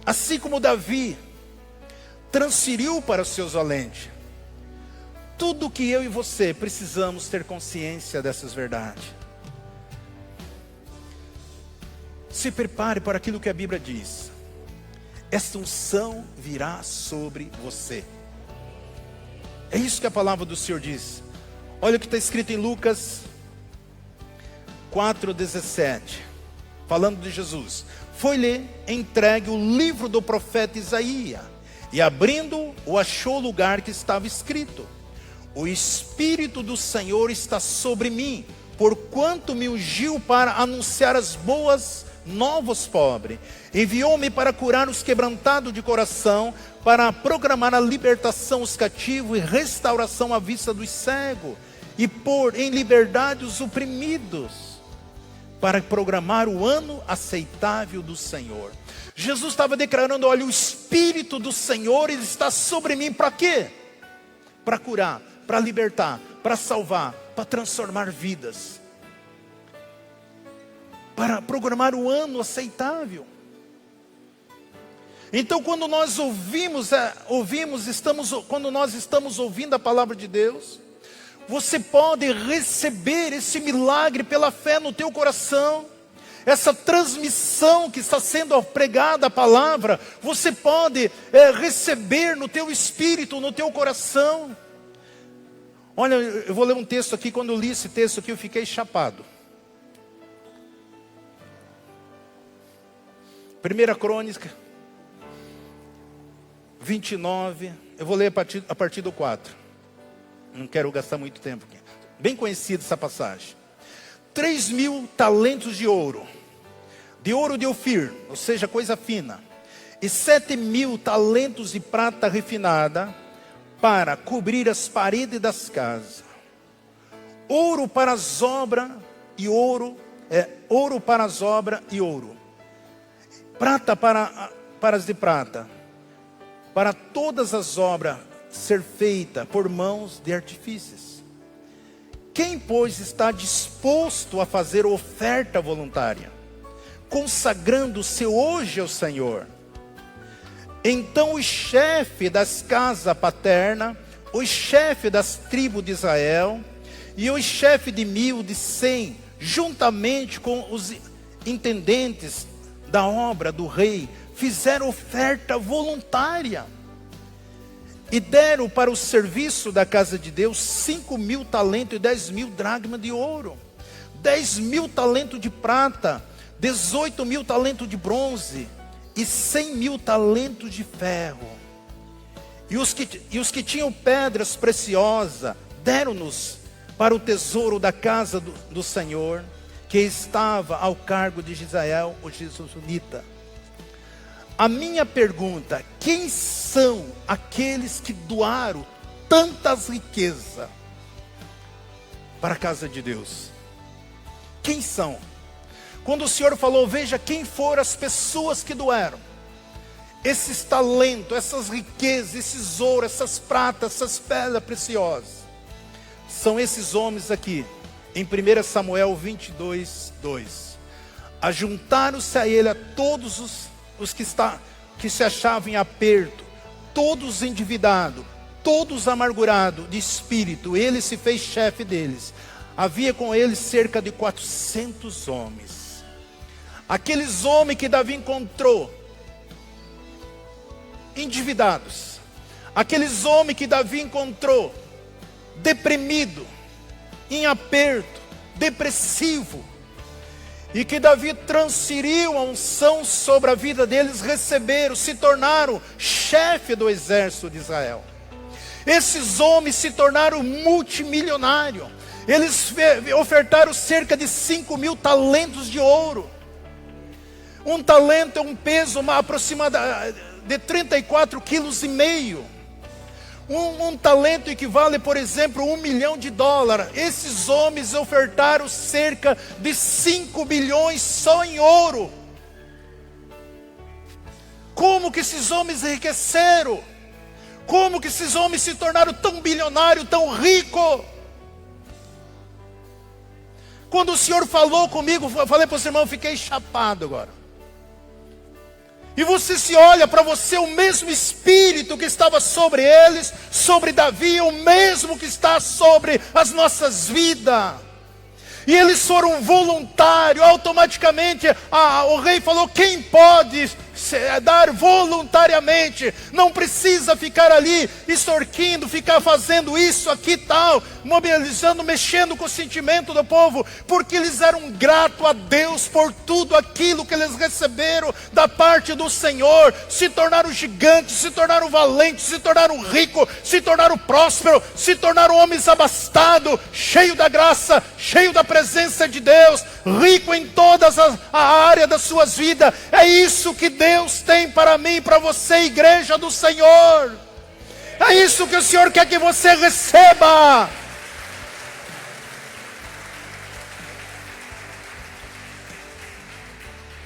assim como Davi transferiu para os seus valentes. Tudo que eu e você precisamos ter consciência dessas verdades. Se prepare para aquilo que a Bíblia diz. Esta unção virá sobre você. É isso que a palavra do Senhor diz. Olha o que está escrito em Lucas 4,17. Falando de Jesus. Foi-lhe entregue o livro do profeta Isaías. E abrindo, o achou o lugar que estava escrito: o Espírito do Senhor está sobre mim, porquanto me ungiu para anunciar as boas novas aos pobres. Enviou-me para curar os quebrantados de coração, para proclamar a libertação aos cativos e restauração à vista dos cegos, e pôr em liberdade os oprimidos, para programar o ano aceitável do Senhor. Jesus estava declarando, olha, o Espírito do Senhor, Ele está sobre mim, para quê? Para curar, para libertar, para salvar, para transformar vidas, para programar o ano aceitável. Então, quando nós quando nós estamos ouvindo a palavra de Deus, você pode receber esse milagre pela fé no teu coração. Essa transmissão que está sendo pregada a palavra, você pode receber no teu espírito, no teu coração. Olha, eu vou ler um texto aqui. Quando eu li esse texto aqui, eu fiquei chapado. 1 Crônica 29, eu vou ler a partir do 4. Não quero gastar muito tempo aqui. Bem conhecida essa passagem. 3.000 talentos de ouro de Ofir, ou seja, coisa fina, e 7.000 talentos de prata refinada, para cobrir as paredes das casas. Ouro para as obras e ouro, ouro para as obras e ouro. Prata para as de prata, para todas as obras ser feita por mãos de artífices. Quem, pois, está disposto a fazer oferta voluntária, consagrando-se hoje ao Senhor? Então o chefe das casas paternas, o chefe das tribos de Israel, e o chefe de 1.000, de 100, juntamente com os intendentes da obra do rei, fizeram oferta voluntária. E deram para o serviço da casa de Deus 5.000 talentos e 10.000 dracmas de ouro, 10.000 talentos de prata, 18.000 talentos de bronze e 100.000 talentos de ferro. E os que tinham pedras preciosas deram-nos para o tesouro da casa do Senhor, que estava ao cargo de Israel, o Jesusunita. A minha pergunta: quem são aqueles que doaram tantas riquezas para a casa de Deus? Quem são? Quando o Senhor falou, veja quem foram as pessoas que doaram esses talentos, essas riquezas, esses ouros, essas pratas, essas pedras preciosas. São esses homens aqui, em 1 Samuel 22, 2. Ajuntaram-se a ele a todos os que se achavam em aperto, todos endividados, todos amargurados de espírito. Ele se fez chefe deles. Havia com ele cerca de 400 homens. Aqueles homens que Davi encontrou endividados, aqueles homens que Davi encontrou deprimido, em aperto, depressivo, e que Davi transferiu a unção sobre a vida deles, receberam, se tornaram chefe do exército de Israel. Esses homens se tornaram multimilionários. Eles ofertaram cerca de 5.000 talentos de ouro. Um talento é um peso aproximadamente de 34,5 quilos. Um talento equivale, por exemplo, $1 milhão. Esses homens ofertaram cerca de 5 bilhões só em ouro. Como que esses homens enriqueceram? Como que esses homens se tornaram tão bilionários, tão ricos? Quando o Senhor falou comigo, eu falei para os irmãos, fiquei chapado agora. E você se olha para você, o mesmo Espírito que estava sobre eles, sobre Davi, o mesmo que está sobre as nossas vidas. E eles foram voluntários, automaticamente o rei falou, quem pode dar voluntariamente? Não precisa ficar ali extorquindo, ficar fazendo isso aqui tal, mobilizando, mexendo com o sentimento do povo, porque eles eram gratos a Deus por tudo aquilo que eles receberam da parte do Senhor. Se tornaram gigantes, se tornaram valentes, se tornaram ricos, se tornaram prósperos, se tornaram homens abastados, cheios da graça, cheios da presença de Deus, rico em todas a área das suas vidas. É isso que Deus tem para mim e para você, igreja do Senhor. É isso que o Senhor quer que você receba.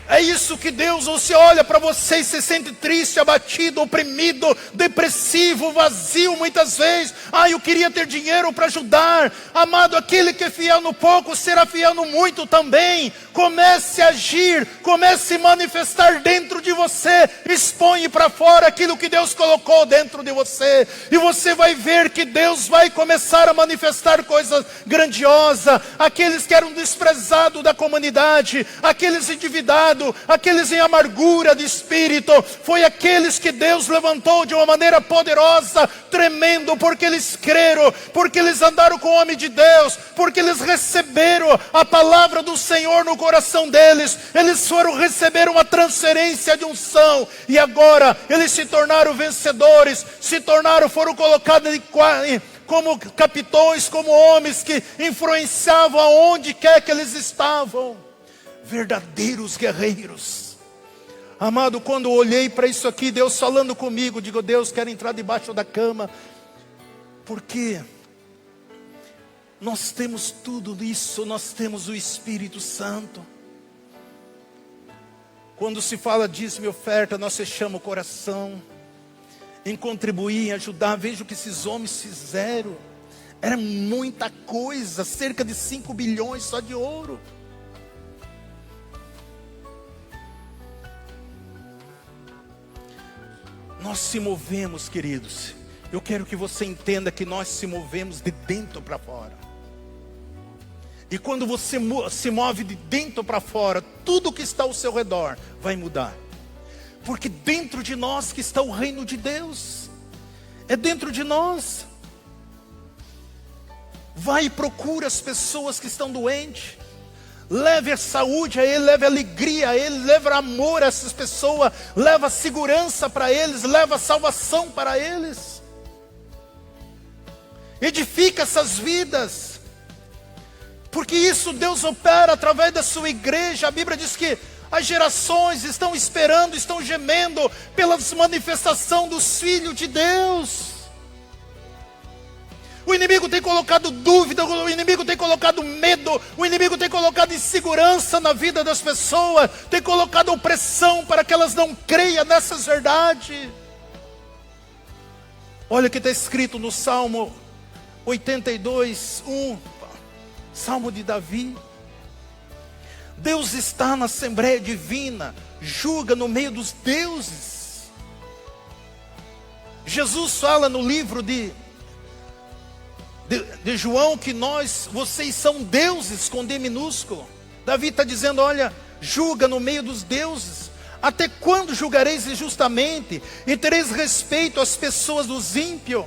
É isso que Deus, você olha para você e se sente triste, abatido, oprimido, depressivo, vazio muitas vezes. Eu queria ter dinheiro para ajudar. Amado, aquele que é fiel no pouco, será fiel no muito também. Comece a agir, comece a manifestar dentro de você. Expõe para fora aquilo que Deus colocou dentro de você. E você vai ver que Deus vai começar a manifestar coisas grandiosas. Aqueles que eram desprezados da comunidade, aqueles endividados, aqueles em amargura de espírito, foi aqueles que Deus levantou de uma maneira poderosa, tremendo, porque eles creram, porque eles andaram com o homem de Deus, porque eles receberam a palavra do Senhor no coração deles. Eles receberam uma transferência de unção, e agora eles se tornaram vencedores, foram colocados como capitões, como homens que influenciavam aonde quer que eles estavam. Verdadeiros guerreiros. Amado, quando eu olhei para isso aqui, Deus falando comigo, digo, Deus, quero entrar debaixo da cama, porque nós temos tudo isso, nós temos o Espírito Santo. Quando se fala disso, minha oferta, nós fechamos o coração em contribuir, em ajudar. Veja o que esses homens fizeram. Era muita coisa, cerca de 5 bilhões só de ouro. Nós se movemos, queridos. Eu quero que você entenda que nós se movemos de dentro para fora. E quando você se move de dentro para fora, tudo que está ao seu redor vai mudar. Porque dentro de nós que está o reino de Deus. É dentro de nós. Vai e procura as pessoas que estão doentes. Leve a saúde a ele, leve a alegria a ele, leve amor a essas pessoas, leva segurança para eles, leva salvação para eles. Edifica essas vidas, porque isso Deus opera através da sua igreja. A Bíblia diz que as gerações estão esperando, estão gemendo pela manifestação dos filhos de Deus. O inimigo tem colocado dúvida, o inimigo tem colocado medo, o inimigo tem colocado insegurança na vida das pessoas, tem colocado opressão para que elas não creiam nessas verdades. Olha o que está escrito no Salmo 82, 1, Salmo de Davi. Deus está na Assembleia Divina, julga no meio dos deuses. Jesus fala no livro de João que vocês são deuses com D minúsculo. Davi está dizendo, olha, julga no meio dos deuses. Até quando julgareis injustamente e tereis respeito às pessoas dos ímpios?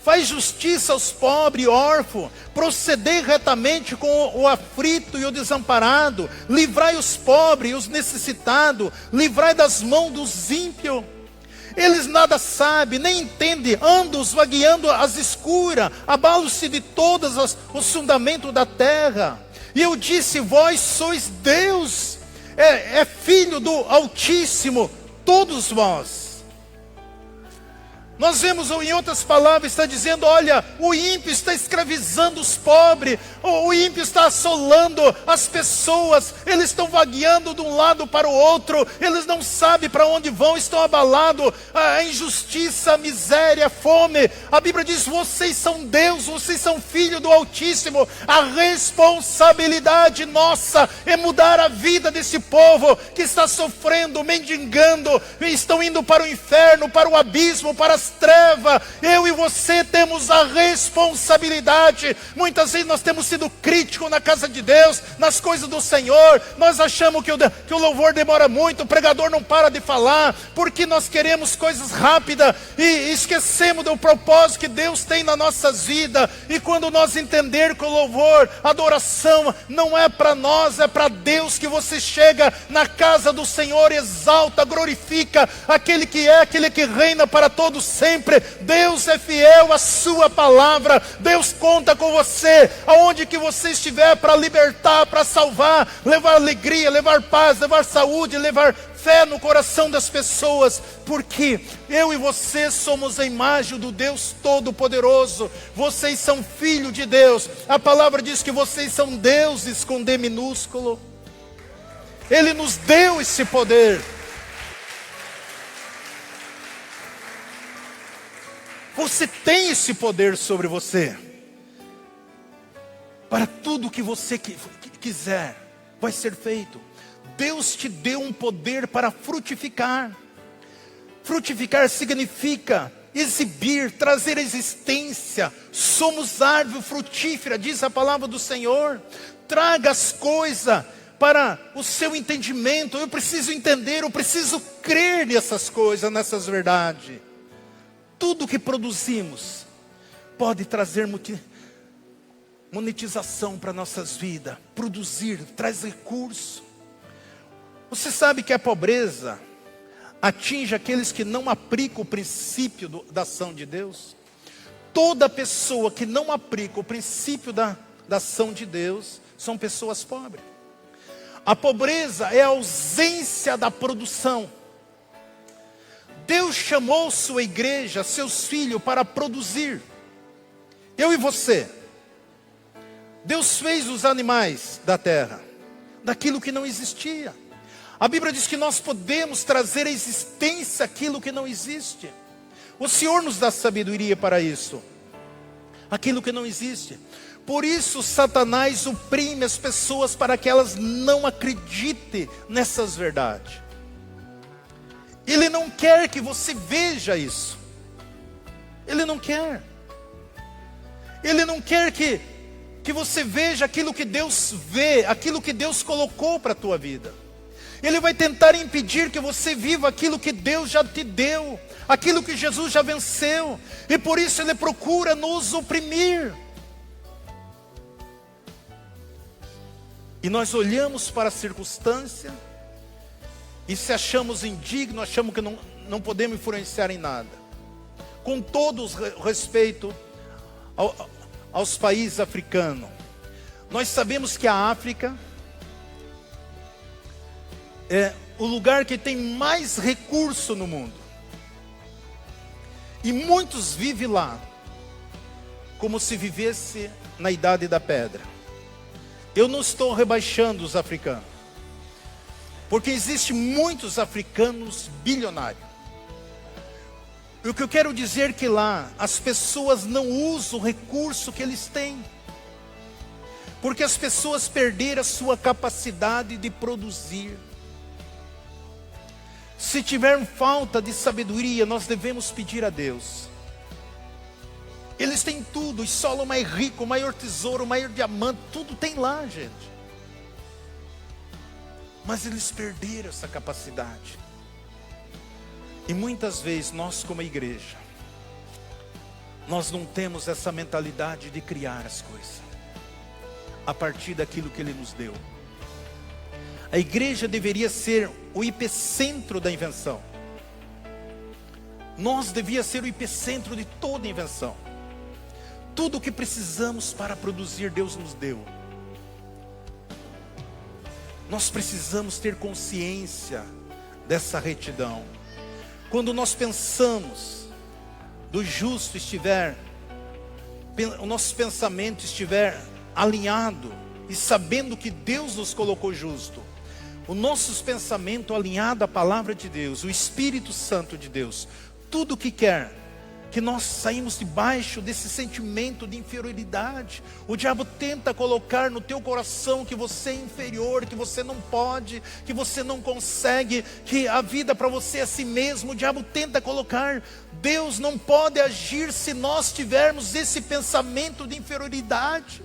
Faz justiça aos pobres e órfãos, procedei retamente com o aflito e o desamparado, livrai os pobres e os necessitados, livrai das mãos dos ímpios. Eles nada sabem, nem entendem, andam vagueando as escuras, abalam-se de todos os fundamentos da terra. E eu disse, vós sois Deus, é filho do Altíssimo, todos vós. Nós vemos, em outras palavras, está dizendo, olha, o ímpio está escravizando os pobres, o ímpio está assolando as pessoas, eles estão vagueando de um lado para o outro, eles não sabem para onde vão, estão abalados, a injustiça, a miséria, a fome. A Bíblia diz, vocês são Deus, vocês são filhos do Altíssimo. A responsabilidade nossa é mudar a vida desse povo que está sofrendo, mendigando, estão indo para o inferno, para o abismo, para as trevas. Eu e você temos a responsabilidade. Muitas vezes nós temos sido críticos na casa de Deus, nas coisas do Senhor. Nós achamos que o louvor demora muito, o pregador não para de falar, porque nós queremos coisas rápidas e esquecemos do propósito que Deus tem na nossas vidas. E quando nós entender que o louvor, a adoração não é para nós, é para Deus, que você chega na casa do Senhor, exalta, glorifica aquele que reina para todos sempre. Deus é fiel à sua palavra. Deus conta com você, aonde que você estiver, para libertar, para salvar, levar alegria, levar paz, levar saúde, levar fé no coração das pessoas, porque eu e você somos a imagem do Deus Todo-Poderoso. Vocês são filhos de Deus. A palavra diz que vocês são deuses com D minúsculo. Ele nos deu esse poder. Você tem esse poder sobre você. Para tudo que você quiser, vai ser feito. Deus te deu um poder para frutificar. Frutificar significa exibir, trazer existência. Somos árvore frutífera, diz a palavra do Senhor. Traga as coisas para o seu entendimento. Eu preciso entender, eu preciso crer nessas coisas, nessas verdades. Tudo que produzimos pode trazer monetização para nossas vidas. Produzir traz recurso. Você sabe que a pobreza atinge aqueles que não aplicam o princípio da ação de Deus? Toda pessoa que não aplica o princípio da ação de Deus são pessoas pobres. A pobreza é a ausência da produção. Deus chamou sua igreja, seus filhos, para produzir. Eu e você. Deus fez os animais da terra, daquilo que não existia. A Bíblia diz que nós podemos trazer à existência aquilo que não existe. O Senhor nos dá sabedoria para isso. Aquilo que não existe. Por isso Satanás oprime as pessoas para que elas não acreditem nessas verdades. Ele não quer que você veja isso. Ele não quer. Ele não quer que você veja aquilo que Deus vê, aquilo que Deus colocou para a tua vida. Ele vai tentar impedir que você viva aquilo que Deus já te deu, aquilo que Jesus já venceu. E por isso ele procura nos oprimir. E nós olhamos para a circunstância e se achamos indignos, achamos que não podemos influenciar em nada. Com todo o respeito aos países africanos, nós sabemos que a África é o lugar que tem mais recurso no mundo. E muitos vivem lá como se vivesse na idade da pedra. Eu não estou rebaixando os africanos, porque existem muitos africanos bilionários. E o que eu quero dizer é que lá as pessoas não usam o recurso que eles têm, porque as pessoas perderam a sua capacidade de produzir. Se tiver falta de sabedoria, nós devemos pedir a Deus. Eles têm tudo, o solo mais rico, o maior tesouro, o maior diamante, tudo tem lá, gente. Mas eles perderam essa capacidade. E muitas vezes nós como igreja, nós não temos essa mentalidade de criar as coisas a partir daquilo que Ele nos deu. A igreja deveria ser o epicentro da invenção. Nós devíamos ser o epicentro de toda invenção. Tudo o que precisamos para produzir, Deus nos deu. Nós precisamos ter consciência dessa retidão. Quando nós pensamos, do justo estiver, o nosso pensamento estiver alinhado, e sabendo que Deus nos colocou justo, o nosso pensamento alinhado à palavra de Deus, o Espírito Santo de Deus, tudo o que quer, que nós saímos debaixo desse sentimento de inferioridade. O diabo tenta colocar no teu coração que você é inferior, que você não pode, que você não consegue, que a vida para você é assim mesmo. O diabo tenta colocar. Deus não pode agir se nós tivermos esse pensamento de inferioridade.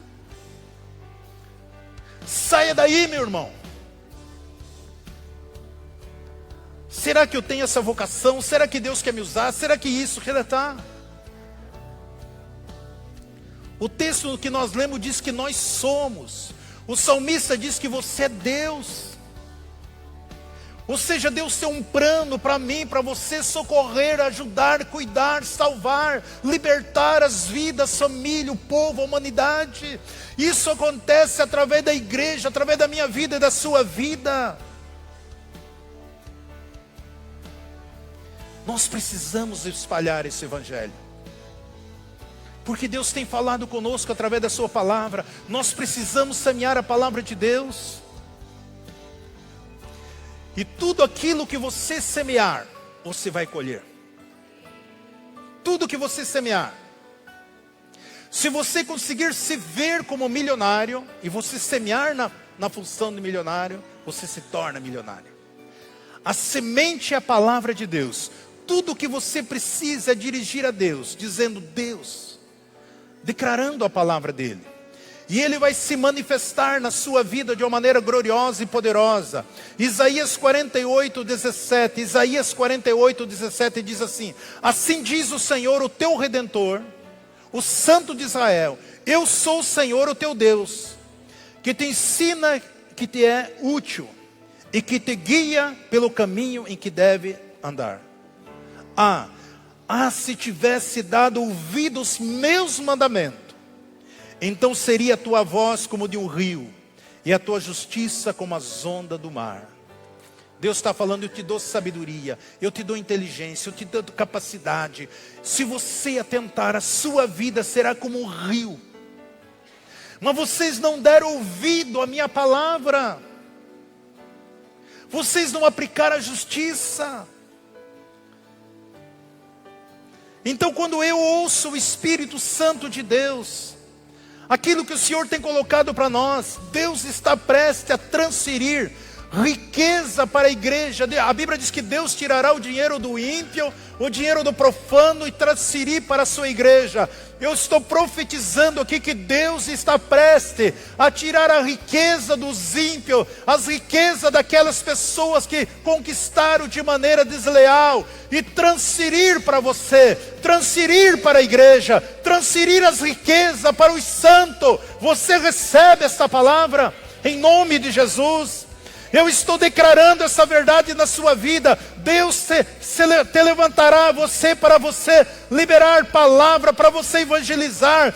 Saia daí, meu irmão. Será que eu tenho essa vocação? Será que Deus quer me usar? Será que isso quer estar? O texto que nós lemos diz que nós somos. O salmista diz que você é Deus. Ou seja, Deus tem um plano para mim, para você socorrer, ajudar, cuidar, salvar, libertar as vidas, família, o povo, a humanidade. Isso acontece através da igreja, através da minha vida e da sua vida. Nós precisamos espalhar esse evangelho, porque Deus tem falado conosco através da sua palavra. Nós precisamos semear a palavra de Deus, e tudo aquilo que você semear, você vai colher. Tudo que você semear. Se você conseguir se ver como milionário, e você semear na função de milionário, você se torna milionário. A semente é a palavra de Deus. Tudo o que você precisa é dirigir a Deus, dizendo Deus, declarando a palavra dele. E ele vai se manifestar na sua vida de uma maneira gloriosa e poderosa. Isaías 48:17. Isaías 48:17 diz assim: assim diz o Senhor, o teu Redentor, o Santo de Israel: eu sou o Senhor, o teu Deus, que te ensina que te é útil e que te guia pelo caminho em que deve andar. Se tivesse dado ouvido aos meus mandamentos, então seria a tua voz como de um rio, e a tua justiça como as ondas do mar. Deus está falando: eu te dou sabedoria, eu te dou inteligência, eu te dou capacidade. Se você atentar, a sua vida será como um rio. Mas vocês não deram ouvido à minha palavra. Vocês não aplicaram a justiça. Então, quando eu ouço o Espírito Santo de Deus, aquilo que o Senhor tem colocado para nós, Deus está prestes a transferir riqueza para a igreja. A Bíblia diz que Deus tirará o dinheiro do ímpio, o dinheiro do profano, e transferir para a sua igreja. Eu estou profetizando aqui que Deus está prestes a tirar a riqueza dos ímpios, as riquezas daquelas pessoas que conquistaram de maneira desleal, e transferir para você, transferir para a igreja, transferir as riquezas para os santos. Você recebe essa palavra em nome de Jesus. Eu estou declarando essa verdade na sua vida. Deus te levantará para você liberar palavra, para você evangelizar,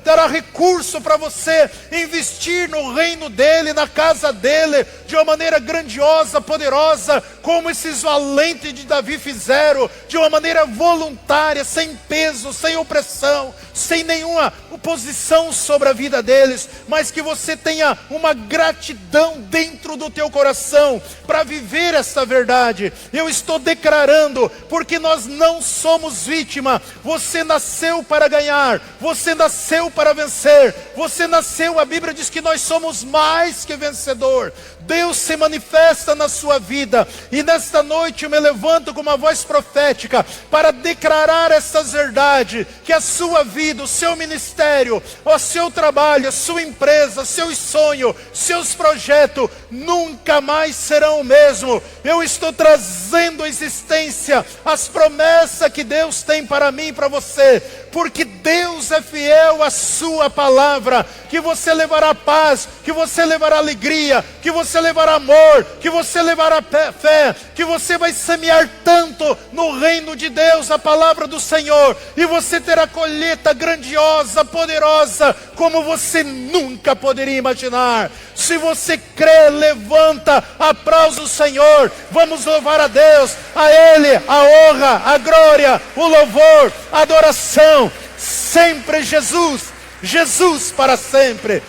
dará recurso para você investir no reino dele, na casa dele, de uma maneira grandiosa, poderosa, como esses valentes de Davi fizeram, de uma maneira voluntária, sem peso, sem opressão, sem nenhuma oposição sobre a vida deles, mas que você tenha uma gratidão dentro do teu coração para viver essa verdade. Eu estou declarando, porque nós não somos vítima. Você nasceu para ganhar, você nasceu para vencer, você nasceu, a Bíblia diz que nós somos mais que vencedor. Deus se manifesta na sua vida. E nesta noite eu me levanto com uma voz profética para declarar essas verdades, que a sua vida, o seu ministério, o seu trabalho, a sua empresa, seus sonhos, seus projetos nunca mais serão o mesmo. Eu estou trazendo à existência as promessas que Deus tem para mim e para você, porque Deus é fiel à sua palavra, que você levará paz, que você levará alegria, que você levará amor, que você levará fé, que você vai semear tanto no reino de Deus, a palavra do Senhor, e você terá colheita grandiosa, poderosa, como você nunca poderia imaginar. Se você crê, levanta, aplausa o Senhor, vamos louvar a Deus, a Ele a honra, a glória, o louvor, a adoração, sempre Jesus, Jesus para sempre.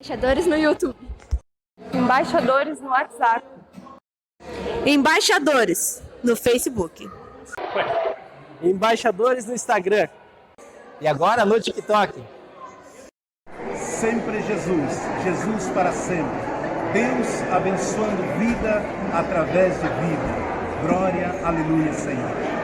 Embaixadores no YouTube. Embaixadores no WhatsApp. Embaixadores no Facebook. Embaixadores no Instagram. E agora no TikTok. Sempre Jesus, Jesus para sempre. Deus abençoando vida através de vida. Glória, aleluia, Senhor.